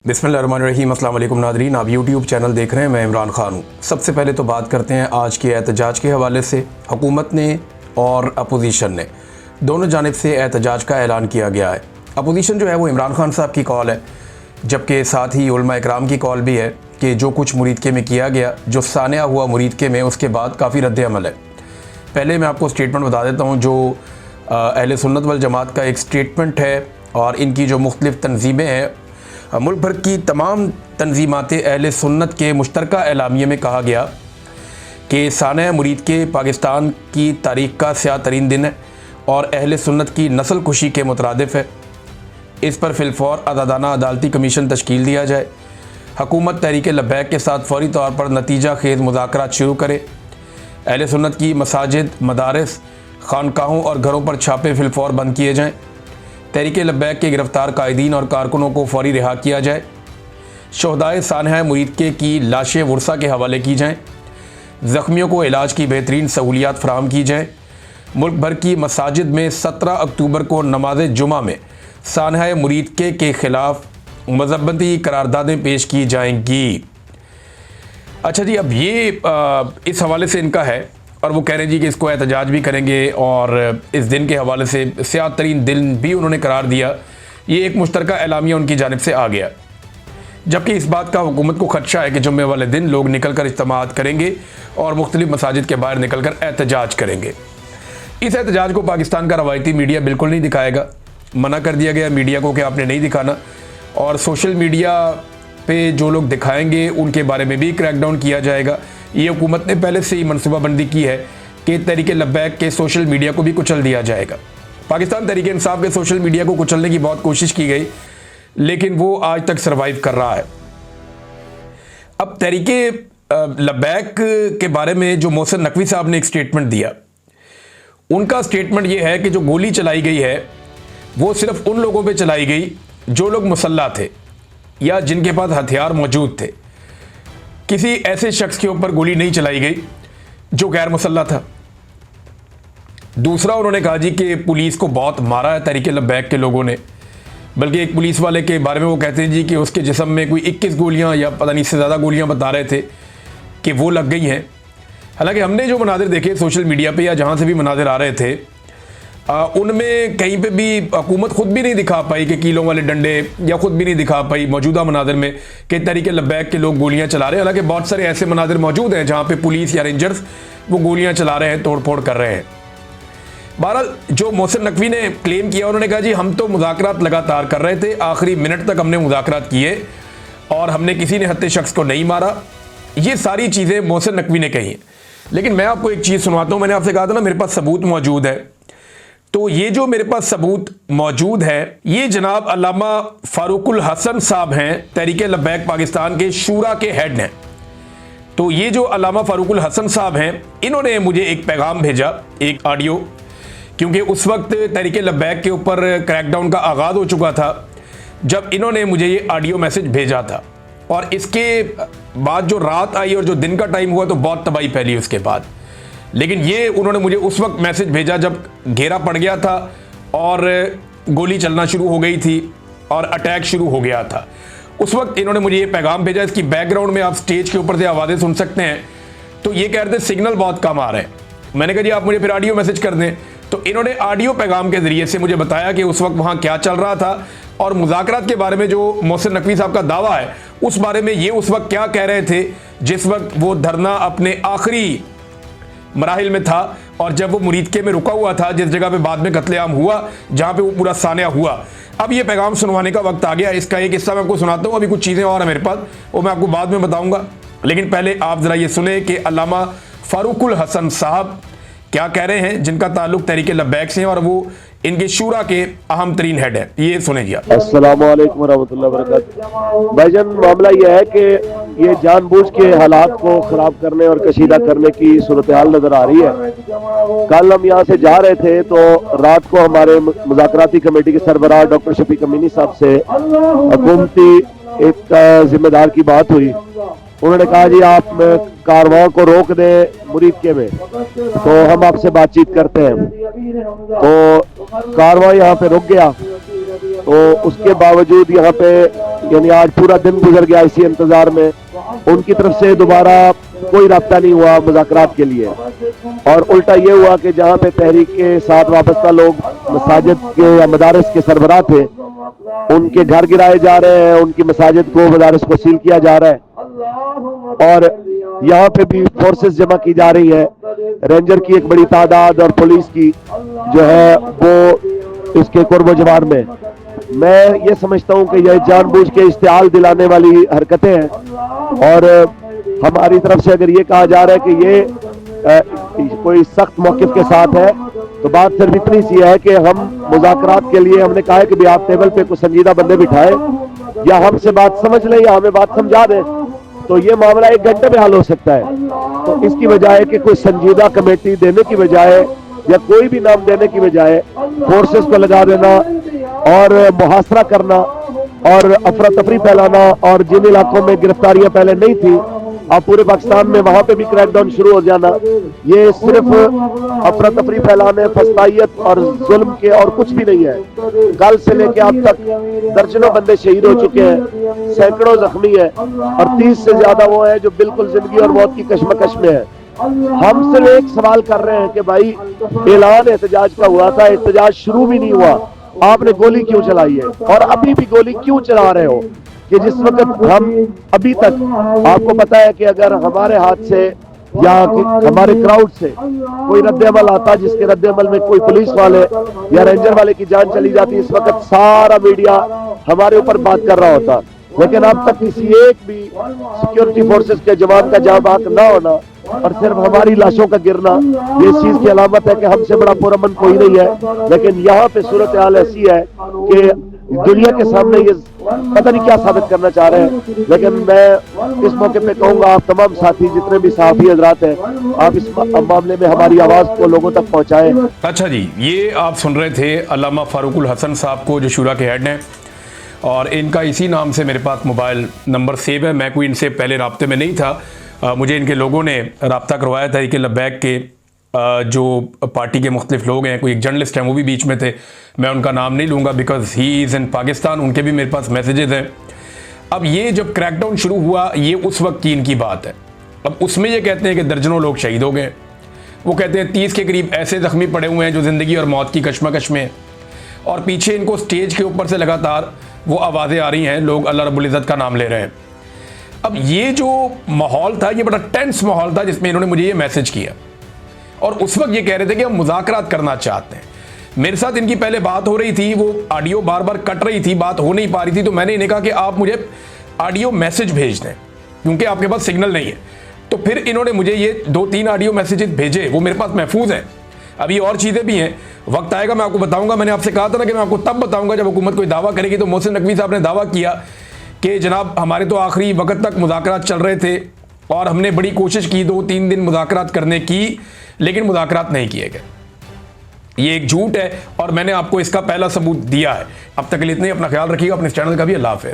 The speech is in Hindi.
बिस्मिल्लाहिर्रहमानिर्रहीम। अस्सलाम वालेकुम नादरीन, आप यूट्यूब चैनल देख रहे हैं। मैं इमरान ख़ान हूँ। सबसे पहले तो बात करते हैं आज के एहतजाज के हवाले से। हुकूमत ने और अपोजिशन ने दोनों जानिब से एहतजाज का ऐलान किया गया है। अपोजिशन जो है वो इमरान ख़ान साहब की कॉल है, जबकि साथ ही उलमा इकराम की कॉल भी है कि जो कुछ मुरीदके में किया गया, जो सानिया हुआ मुरीदके में, उसके बाद काफ़ी रद्द अमल है। पहले मैं आपको स्टेटमेंट बता देता हूँ जो अहले सुन्नत वल जमात का एक स्टेटमेंट है और इनकी जो मुख्तलिफ़ तंजीमें हैं, मुल्क भर की तमाम तंजीमात अहले सुन्नत के मुश्तरका एलामिये में कहा गया कि सानिया मुरीदके पाकिस्तान की तारीख़ का स्याह तरीन दिन है और अहले सुन्नत की नस्ल कुशी के मुतरादिफ़ है। इस पर फिलफौर आज़ादाना अदालती कमीशन तश्कील दिया जाए। हुकूमत तहरीक लब्बैक के साथ फौरी तौर पर नतीजा खेज़ मुज़ाकरात शुरू करे। अहले सुन्नत की मसाजिद, मदारिस, खानकाहों और घरों पर छापे फिलफौर बंद किए जाएँ। तहरीक लब्बैक के गिरफ्तार कायदीन और कारकुनों को फौरी रिहा किया जाए। शोहदाए सानिया मुरीदके की लाशें वुरसा के हवाले की जाएँ। ज़ख्मियों को इलाज की बेहतरीन सहूलियात फराहम की जाएँ। मुल्क भर की मसाजिद में 17 अक्टूबर को नमाज जुमा में सानिया मुरीदके के ख़िलाफ़ मज़हबती करारदादें पेश की जाएंगी। अच्छा जी, अब ये इस हवाले से इनका है और वो कह रहे हैं जी कि इसको एहतजाज भी करेंगे और इस दिन के हवाले से स्याह तरीन दिन भी उन्होंने करार दिया। ये एक मुश्तरका एलामिया उनकी जानिब से आ गया, जबकि इस बात का हुकूमत को खदशा है कि जुम्मे वाले दिन लोग निकल कर इज्तिमात करेंगे और मुख्तलिफ मसाजिद के बाहर निकल कर एहतजाज करेंगे। इस एहतजाज को पाकिस्तान का रवायती मीडिया बिल्कुल नहीं दिखाएगा। मना कर दिया गया मीडिया को कि आपने नहीं दिखाना, और सोशल मीडिया पे जो लोग दिखाएंगे उनके बारे में भी क्रैकडाउन किया जाएगा। ये हुकूमत ने पहले से ही मनसूबाबंदी की है कि तहरीक लब्बैक के सोशल मीडिया को भी कुचल दिया जाएगा। पाकिस्तान तहरीक इंसाफ के सोशल मीडिया को कुचलने की बहुत कोशिश की गई, लेकिन वो आज तक सर्वाइव कर रहा है। अब तहरीक लब्बैक के बारे में जो मोहसिन नकवी साहब ने एक स्टेटमेंट दिया, उनका स्टेटमेंट ये है कि जो गोली चलाई गई है वो सिर्फ उन लोगों पे चलाई गई जो लोग मुसल्ला थे या जिनके पास हथियार मौजूद थे। किसी ऐसे शख्स के ऊपर गोली नहीं चलाई गई जो गैर मुसल्ला था। दूसरा, उन्होंने कहा जी कि पुलिस को बहुत मारा है तहरीक लब्बैक के लोगों ने, बल्कि एक पुलिस वाले के बारे में वो कहते हैं जी कि उसके जिस्म में कोई 21 गोलियां या पता नहीं इससे ज़्यादा गोलियां बता रहे थे कि वो लग गई हैं। हालांकि हमने जो मनाजिर देखे सोशल मीडिया पे या जहाँ से भी मनाजिर आ रहे थे, उनमें कहीं पे भी हुकूमत खुद भी नहीं दिखा पाई कि कीलों वाले डंडे, या खुद भी नहीं दिखा पाई मौजूदा मनाजिर में कि तहरीक लब्बैक के लोग गोलियां चला रहे हैं। हालांकि बहुत सारे ऐसे मनाजिर मौजूद हैं जहाँ पे पुलिस या रेंजर्स वो गोलियां चला रहे हैं, तोड़ फोड़ कर रहे हैं। बहरहाल जो मोहसिन नकवी ने क्लेम किया, उन्होंने कहा जी हम तो मुज़ाकरात लगातार कर रहे थे, आखिरी मिनट तक हमने मुज़ाकरात किए और हमने किसी ने हत्या शख्स को नहीं मारा। ये सारी चीज़ें मोहसिन नकवी ने कही। लेकिन मैं आपको एक चीज़ सुनवाता हूँ। मैंने आपसे कहा था ना मेरे पास सबूत मौजूद है, तो ये जो मेरे पास सबूत मौजूद है, ये जनाब अल्लामा फारूकुल हसन साहब हैं, तहरीक लब्बैक पाकिस्तान के शूरा के हेड हैं। तो ये जो अल्लामा फारूकुल हसन साहब हैं, इन्होंने मुझे एक पैगाम भेजा, एक ऑडियो, क्योंकि उस वक्त तहरीक लब्बैक के ऊपर क्रैकडाउन का आगाज़ हो चुका था जब इन्होंने मुझे ये ऑडियो मैसेज भेजा था। और इसके बाद जो रात आई और जो दिन का टाइम हुआ तो बहुत तबाही फैली उसके बाद। लेकिन ये उन्होंने मुझे उस वक्त मैसेज भेजा जब घेरा पड़ गया था और गोली चलना शुरू हो गई थी और अटैक शुरू हो गया था। उस वक्त इन्होंने मुझे ये पैगाम भेजा। इसकी बैकग्राउंड में आप स्टेज के ऊपर से आवाज़ें सुन सकते हैं। तो ये कह रहे थे सिग्नल बहुत कम आ रहे हैं। मैंने कहा जी आप मुझे फिर ऑडियो मैसेज कर दें। तो इन्होंने ऑडियो पैगाम के ज़रिए से मुझे बताया कि उस वक्त वहाँ क्या चल रहा था और मुज़ाकरात के बारे में जो मोहसिन नकवी साहब का दावा है उस बारे में ये उस वक्त क्या कह रहे थे जिस वक्त वो धरना अपने आखिरी मराहिल में था और जब वो मुरीदके में रुका हुआ था, जिस जगह पे बाद में कत्लेआम हुआ, जहाँ पे वो पूरा सानिया हुआ। अब ये पैगाम सुनवाने का वक्त आ गया। इसका एक हिस्सा मैं आपको सुनाता हूँ। अभी कुछ चीज़ें और हैं मेरे पास, वो मैं आपको बाद में बताऊँगा। लेकिन पहले आप ज़रा ये सुने कि अल्लामा फारूकुल हसन साहब क्या कह रहे हैं, जिनका ताल्लुक तहरीक लब्बैक से है और वो इनके शूरा के अहम तरीन हेड है। ये सुने जी। अस्सलामु अलैकुम वरहमतुल्लाहि वबरकातुहू। भाईजान मामला यह है कि ये जानबूझ के हालात को खराब करने और कशीदा करने की सूरत हाल नजर आ रही है। कल हम यहाँ से जा रहे थे तो रात को हमारे मुज़ाकराती कमेटी के सरबराह डॉक्टर शफीक अमीनी साहब से हुकूमती एक जिम्मेदार की बात हुई। उन्होंने कहा जी आप कारवां को रोक दें मुरीदके में, तो हम आपसे बातचीत करते हैं। तो कारवां यहाँ पे रुक गया। तो उसके बावजूद यहाँ पे यानी आज पूरा दिन गुजर गया इसी इंतजार में। उनकी तरफ से दोबारा कोई राब्ता नहीं हुआ मुज़ाकरात के लिए, और उल्टा ये हुआ कि जहां पे तहरीक के साथ वाबस्ता लोग मसाजिद के या मदारस के सरबराह थे, उनके घर गिराए जा रहे हैं, उनकी मसाजिद को मदारस को सील किया जा रहा है, और यहाँ पे भी फोर्सेस जमा की जा रही है। रेंजर की एक बड़ी तादाद और पुलिस की जो है वो इसके कुर्ब जवार में। मैं ये समझता हूँ कि यह जानबूझ के इश्तिआल दिलाने वाली हरकतें हैं, और हमारी तरफ से अगर ये कहा जा रहा है कि ये कोई सख्त मौक़िफ़ के साथ है, तो बात सिर्फ इतनी सी है कि हम मुज़ाकरात के लिए हमने कहा है कि भी आप टेबल पे कुछ संजीदा बंदे बिठाए, या हमसे बात समझ लें या हमें बात समझा दें, तो ये मामला 1 घंटे में हल हो सकता है। तो इसकी बजाय कि कोई संजीदा कमेटी देने की बजाय या कोई भी नाम देने की बजाय फोर्सेस को लगा देना और मुहासरा करना और अफरा तफरी फैलाना, और जिन इलाकों में गिरफ्तारियां पहले नहीं थी अब पूरे पाकिस्तान में वहां पे भी क्रैकडाउन शुरू हो जाना, ये सिर्फ अफरा तफरी फैलाने, फस्तायत और जुल्म के और कुछ भी नहीं है। कल से लेके अब तक दर्जनों बंदे शहीद हो चुके हैं, सैकड़ों जख्मी है, और 30 से ज्यादा वो है जो बिल्कुल जिंदगी और मौत की कश्मकश में है। हम सिर्फ एक सवाल कर रहे हैं कि भाई ऐलान एहतजाज का हुआ था, एहतजाज शुरू भी नहीं हुआ, आपने गोली क्यों चलाई है, और अभी भी गोली क्यों चला रहे हो? कि जिस वक्त हम अभी तक, आपको पता है कि अगर हमारे हाथ से या हमारे क्राउड से कोई रद्द-ए-अमल आता जिसके रद्द-ए-अमल में कोई पुलिस वाले या रेंजर वाले की जान चली जाती, इस वक्त सारा मीडिया हमारे ऊपर बात कर रहा होता। लेकिन अब तक किसी एक भी सिक्योरिटी फोर्सेस के जवान का जाँ बाक ना होना और सिर्फ हमारी लाशों का गिरना, ये इस चीज की अलामत है कि हमसे बड़ा पुरअमन कोई नहीं है। लेकिन यहाँ पे सूरत हाल ऐसी है कि दुनिया के सामने ये पता नहीं क्या साबित करना चाह रहे हैं। लेकिन मैं इस मौके पे कहूंगा, आप तमाम साथी जितने भी सहाफ़ी हजरात हैं, आप इस मामले में हमारी आवाज़ को लोगों तक पहुंचाएं। अच्छा जी, ये आप सुन रहे थे अल्लामा फारूकुल हसन साहब को, जो शूरा के हेड हैं, और इनका इसी नाम से मेरे पास मोबाइल नंबर सेव है। मैं कोई इनसे पहले राब्ते में नहीं था, मुझे इनके लोगों ने रब्ता करवाया था कि लब्बैक के जो पार्टी के मुख्तलिफ लोग हैं, कोई एक जर्नलिस्ट हैं वो भी बीच में थे, मैं उनका नाम नहीं लूँगा because he is in Pakistan, उनके भी मेरे पास मैसेजेस हैं। अब ये जब क्रैकडाउन शुरू हुआ, ये उस वक्त की इनकी बात है। अब उसमें ये कहते हैं कि दर्जनों लोग शहीद हो गए, वो कहते हैं 30 के करीब ऐसे ज़ख्मी पड़े हुए हैं जो ज़िंदगी और मौत की कश्मकश में, और पीछे इनको स्टेज के ऊपर से लगातार वो आवाज़ें आ रही हैं, लोग अल्लाह रब्बुल इज़्ज़त का नाम ले रहे हैं। अब ये जो माहौल था, ये बड़ा टेंस माहौल था जिसमें इन्होंने मुझे ये मैसेज किया, और उस वक्त ये कह रहे थे कि हम मुज़ाकरात करना चाहते हैं। मेरे साथ इनकी पहले बात हो रही थी, वो ऑडियो बार बार कट रही थी, बात हो नहीं पा रही थी, तो मैंने इन्हें कहा कि आप मुझे ऑडियो मैसेज भेज दें क्योंकि आपके पास सिग्नल नहीं है। तो फिर इन्होंने मुझे ये 2-3 ऑडियो मैसेजेस भेजे, वो मेरे पास महफूज हैं। अभी और चीज़ें भी हैं, वक्त आएगा मैं आपको बताऊंगा। मैंने आपसे कहा था ना कि मैं आपको तब बताऊंगा जब हुकूमत कोई दावा करेगी। तो मोहसिन नकवी साहब ने दावा किया कि जनाब हमारे तो आखिरी वक्त तक मुज़ाकरात चल रहे थे और हमने बड़ी कोशिश की 2-3 दिन मुज़ाकरात करने की, लेकिन मुज़ाकरात नहीं किए गए। ये एक झूठ है और मैंने आपको इसका पहला सबूत दिया है। अब तक के लिए इतना ही, अपना ख्याल रखिएगा, अपने चैनल का भी। अल्लाह हाफ़िज़।